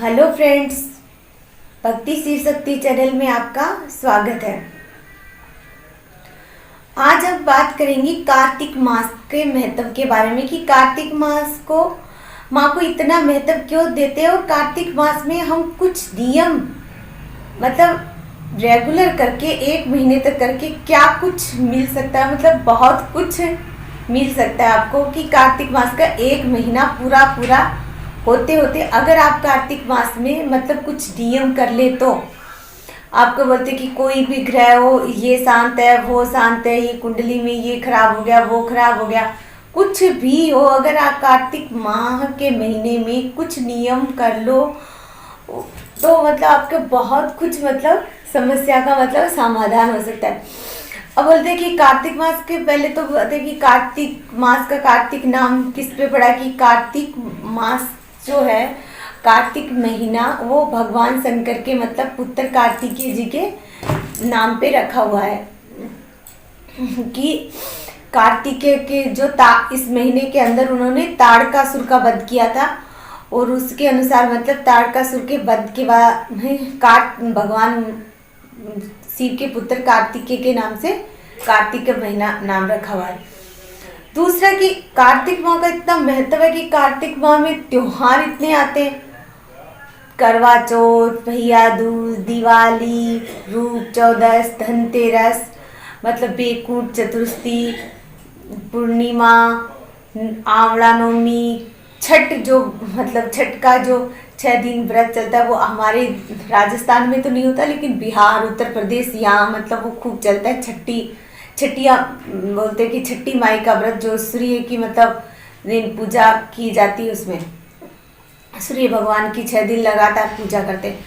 Hello friends, भक्ति Shiv Shakti channel में आपका स्वागत है। आज हम बात करेंगे कार्तिक मास के महत्व के बारे में कि कार्तिक मास को माँ को इतना महत्व क्यों देते हैं और कार्तिक मास में हम कुछ नियम मतलब रेगुलर करके 1 महीने तक करके क्या कुछ मिल सकता है। मतलब बहुत कुछ मिल सकता है आपको कि कार्तिक मास का 1 महीना पूरा होते होते अगर आप कार्तिक मास में मतलब कुछ नियम कर ले तो आपको बोलते कि कोई भी ग्रह हो, ये शांत है वो शांत है, ये कुंडली में ये खराब हो गया वो खराब हो गया, कुछ भी हो, अगर आप कार्तिक माह के महीने में कुछ नियम कर लो तो मतलब आपके बहुत कुछ मतलब समस्या का मतलब समाधान हो सकता है। अब बोलते हैं कि कार्तिक मास के पहले तो बोलते हैं कि कार्तिक मास का कार्तिक नाम किस पे पड़ा कि कार्तिक मास जो है कार्तिक महीना वो भगवान शंकर के मतलब पुत्र कार्तिकेय जी के नाम पे रखा हुआ है कि कार्तिकेय के जो इस महीने के अंदर उन्होंने ताड़कासुर का वध किया था और उसके अनुसार मतलब ताड़कासुर के वध के बाद भगवान शिव के पुत्र कार्तिकेय के नाम से कार्तिक महीना नाम रखा हुआ है। दूसरा कि कार्तिक माह का इतना महत्व है कि कार्तिक माह में त्योहार इतने आते हैं, करवा चौथ, भैया दूज, दिवाली, रूप चौदस, धनतेरस, मतलब बेकुंठ चतुर्थी, पूर्णिमा, आंवला नवमी, छठ जो मतलब छठ का जो 6 दिन व्रत चलता है वो हमारे राजस्थान में तो नहीं होता लेकिन बिहार, उत्तर प्रदेश यहाँ मतलब वो खूब चलता है। छठिया बोलते हैं कि छठी माई का व्रत जो सूर्य की मतलब दिन पूजा की जाती है, उसमें सूर्य भगवान की 6 दिन लगातार पूजा करते हैं।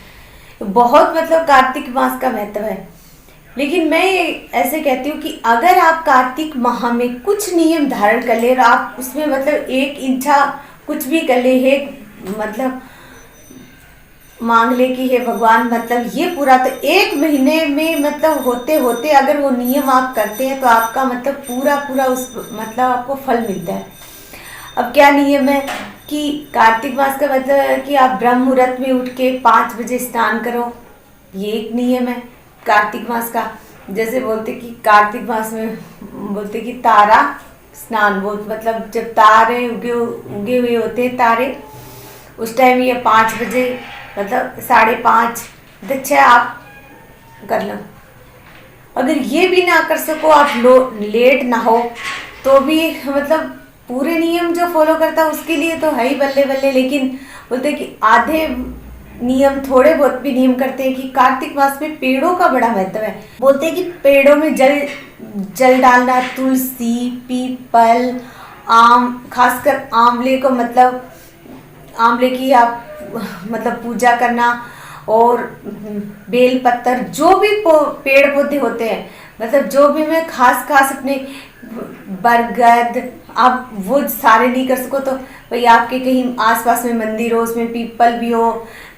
तो बहुत मतलब कार्तिक मास का महत्व है। लेकिन मैं ऐसे कहती हूँ कि अगर आप कार्तिक माह में कुछ नियम धारण कर ले और आप उसमें मतलब एक इच्छा कुछ भी कर ले, है मतलब मांग ले कि हे भगवान मतलब ये पूरा, तो 1 महीने में मतलब होते होते अगर वो नियम आप करते हैं तो आपका मतलब पूरा उस मतलब आपको फल मिलता है। अब क्या नियम है कि कार्तिक मास का मतलब है कि आप ब्रह्म मुहूर्त में उठ के 5 बजे स्नान करो, ये एक नियम है कार्तिक मास का। जैसे बोलते कि कार्तिक मास में बोलते कि तारा स्नान, वो मतलब जब तारे उगे हुए होते हैं तारे, उस टाइम ये 5 बजे मतलब 5:30 6 आप कर लो। अगर ये भी ना कर सको आप लेट ना हो तो भी मतलब पूरे नियम जो फॉलो करता है उसके लिए तो है ही बल्ले बल्ले। लेकिन बोलते हैं कि आधे नियम थोड़े बहुत भी नियम करते हैं कि कार्तिक मास में पेड़ों का बड़ा महत्व है। बोलते हैं कि पेड़ों में जल डालना, तुलसी, पीपल, आम, खासकर आंवले को मतलब आंवले की आप मतलब पूजा करना, और बेल पत्तर, जो भी पेड़ पौधे होते हैं मतलब जो भी, मैं खास अपने बरगद, आप वो सारे नहीं कर सको तो भाई आपके कहीं आसपास में मंदिर हो उसमें पीपल भी हो,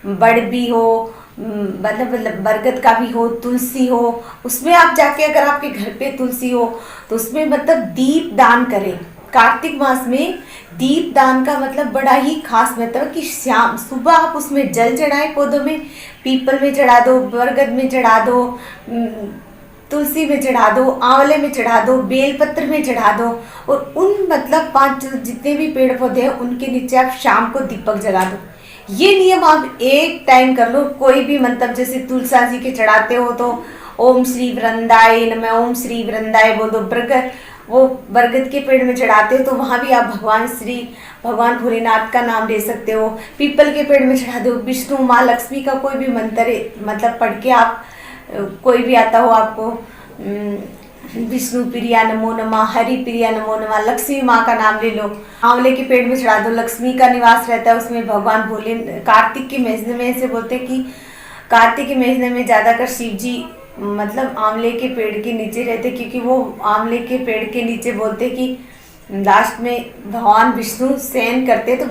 बड़ भी हो, मतलब बरगद का भी हो, तुलसी हो, उसमें आप जाके अगर आपके घर पे तुलसी हो तो उसमें मतलब दीप दान करें। कार्तिक मास में दीप दान का मतलब बड़ा ही खास महत्व है कि शाम सुबह आप उसमें जल चढ़ाएं, पौधों में, पीपल में चढ़ा दो, बरगद में चढ़ा दो, तुलसी में चढ़ा दो, आंवले में चढ़ा दो, बेल पत्र में चढ़ा दो, और उन मतलब 5 जितने भी पेड़ पौधे हैं उनके नीचे आप शाम को दीपक जला दो। ये नियम आप एक टाइम कर लो। कोई भी मतलब जैसे तुलसा जी के चढ़ाते हो तो ओम श्री वृंदाय नमः, ओम श्री वृंदाय बोल दो। बरगद के पेड़ में चढ़ाते हो तो वहाँ भी आप भगवान भोलेनाथ का नाम ले सकते हो। पीपल के पेड़ में चढ़ा दो, विष्णु, माँ लक्ष्मी का कोई भी मंत्र मतलब पढ़ के आप, कोई भी आता हो आपको, विष्णु प्रिया नमो नमः, हरि प्रिया नमो नमः, लक्ष्मी माँ का नाम ले लो। आंवले के पेड़ में चढ़ा दो, लक्ष्मी का निवास रहता है उसमें, भगवान भोले। कार्तिक के महीने में ऐसे बोलते हैं कि कार्तिक के महीने में ज़्यादातर शिव जी मतलब आंवले के पेड़ के नीचे रहते, क्योंकि वो आंवले के पेड़ के नीचे बोलते कि लास्ट में भगवान विष्णु शयन करते, तो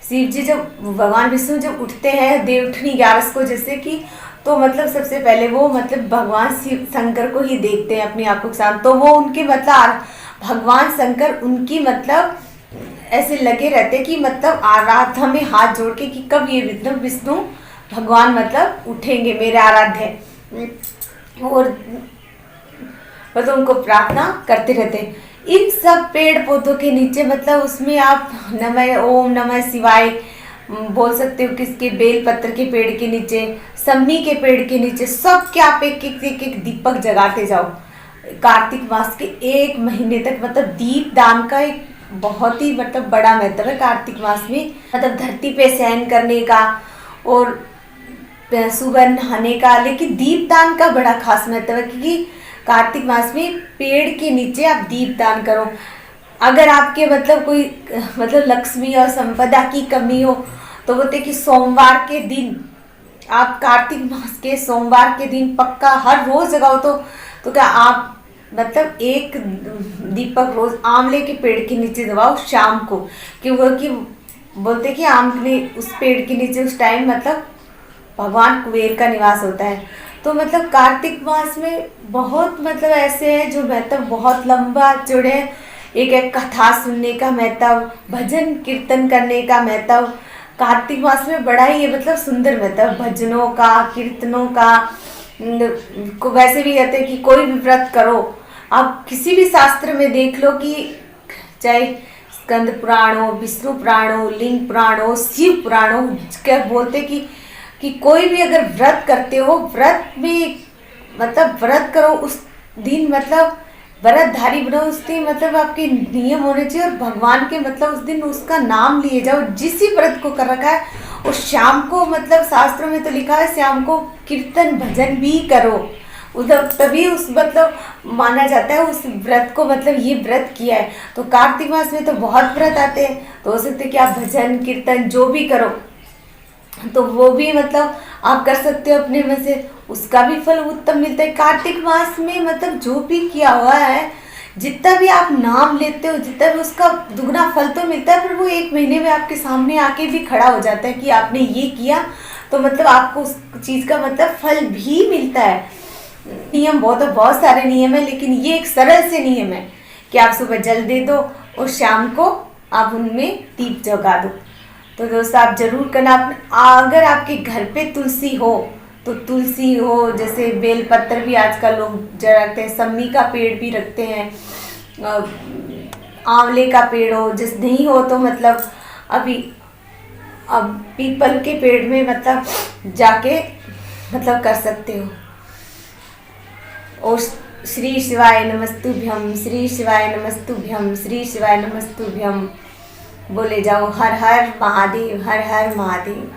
शिव जी भगवान विष्णु जब उठते हैं देवउठनी 11 को जैसे कि, तो मतलब सबसे पहले वो मतलब भगवान शिव शंकर को ही देखते हैं अपनी आंखों के सामने, तो वो उनके मतलब भगवान शंकर उनकी मतलब ऐसे लगे रहते कि मतलब आराध्य में हाथ जोड़ के कि कब ये विष्णु भगवान मतलब उठेंगे मेरे आराध्य, और मतलब उनको प्रार्थना करते रहते हैं। इन सब पेड़ पौधों के नीचे मतलब उसमें आप नमः ओम नमः शिवाय बोल सकते हो। किसके, बेल पत्र के पेड़ के नीचे, सम्मी के पेड़ के नीचे, सब के आप एक दीपक जगाते जाओ। कार्तिक मास के 1 महीने तक मतलब दीप दान का एक बहुत ही मतलब बड़ा महत्व है कार्तिक मास में। मतलब धरती पे शयन करने का और सुबह नहाने का, लेकिन दीप दान का बड़ा खास महत्व है, क्योंकि कार्तिक मास में पेड़ के नीचे आप दीप दान करो। अगर आपके मतलब कोई मतलब लक्ष्मी और संपदा की कमी हो तो बोलते कि सोमवार के दिन आप कार्तिक मास के सोमवार के दिन पक्का हर रोज जगाओ। तो क्या आप मतलब एक दीपक रोज आंवले के पेड़ के नीचे जलाओ शाम को, क्योंकि बोलते कि आंवले उस पेड़ के नीचे उस टाइम मतलब भगवान कुबेर का निवास होता है। तो मतलब कार्तिक मास में बहुत मतलब ऐसे है जो महत्व बहुत लंबा जुड़े। एक कथा सुनने का महत्व, भजन कीर्तन करने का महत्व कार्तिक मास में बड़ा ही है, मतलब सुंदर महत्व भजनों का, कीर्तनों का। को वैसे भी कहते हैं कि कोई भी व्रत करो, आप किसी भी शास्त्र में देख लो कि चाहे स्कंद पुराण हो, विष्णु पुराण हो, लिंग पुराण हो, शिव पुराण हो, क्या बोलते कि कोई भी अगर व्रत करते हो, व्रत में मतलब व्रत करो उस दिन, मतलब व्रतधारी बनो उस दिन, मतलब आपके नियम होने चाहिए और भगवान के मतलब उस दिन उसका नाम लिए जाओ। जिस व्रत को कर रखा है और शाम को मतलब शास्त्रों में तो लिखा है शाम को कीर्तन भजन भी करो, उधर तभी उस मतलब माना जाता है उस व्रत को, मतलब ये व्रत किया है। तो कार्तिक मास में तो बहुत व्रत आते हैं, तो हो सकते कि आप भजन कीर्तन जो भी करो तो वो भी मतलब आप कर सकते हो अपने में से, उसका भी फल उत्तम मिलता है। कार्तिक मास में मतलब जो भी किया हुआ है, जितना भी आप नाम लेते हो, जितना भी उसका दुगना फल तो मिलता है, पर वो 1 महीने में आपके सामने आके भी खड़ा हो जाता है कि आपने ये किया, तो मतलब आपको उस चीज़ का मतलब फल भी मिलता है। नियम बहुत सारे नियम है, लेकिन ये एक सरल से नियम है कि आप सुबह जल दे दो और शाम को आप उनमें दीप जगा दो। तो दोस्तों आप जरूर करना। अगर आपके घर पे तुलसी हो तो तुलसी हो, जैसे बेल पत्र भी आजकल लोग रखते हैं, सम्मी का पेड़ भी रखते हैं, आंवले का पेड़ हो, जिस नहीं हो तो मतलब अब पीपल के पेड़ में मतलब जाके मतलब कर सकते हो। और श्री शिवाय नमस्तुभ्यम, श्री शिवाय नमस्तुभ्यम, श्री शिवाय नमस्तुभ्यम बोले जाओ। हर हर महादेव, हर हर महादेव।